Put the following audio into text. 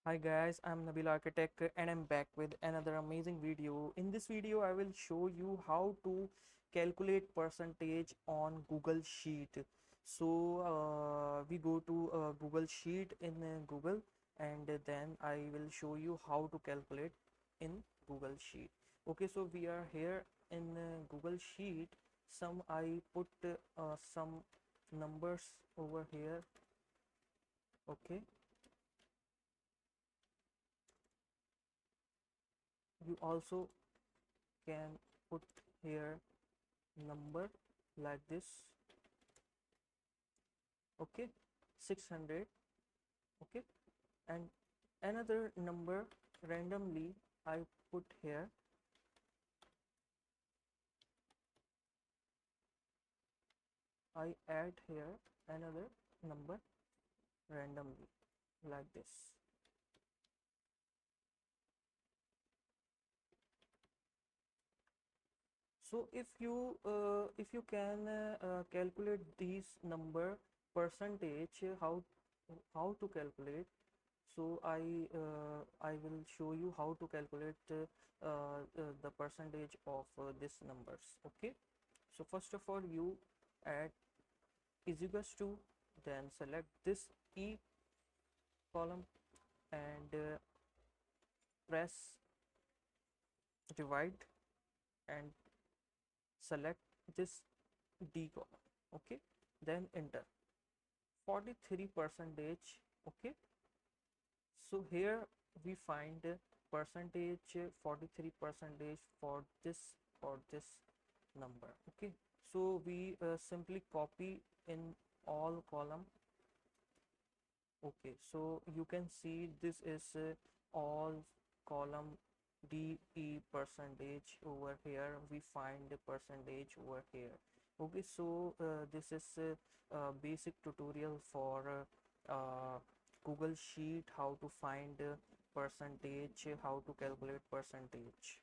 Hi guys, I'm Nabil Architect and I'm back with another amazing video. In this video, I will show you how to calculate percentage on Google Sheet. We go to Google Sheet in Google, and then I will show you how to calculate in Google Sheet. Okay, so we are here in Google Sheet. I put some numbers over here. Okay, you also can put here number like this. Okay, 600. Okay, and another number randomly I put here. I add here another number randomly like this. So if you can calculate these number percentage, how to calculate. So I will show you how to calculate the percentage of these numbers. Okay, so first of all, you add is equals to, then select this E column and press divide and select this D column. Okay, then enter 43 percentage. Okay, so here we find percentage 43 percentage for this number. Okay, so we simply copy in all column. Okay, so you can see this is all column D E percentage. Over here we find the percentage over here. Okay, so this is basic tutorial for Google Sheet, how to find percentage, how to calculate percentage.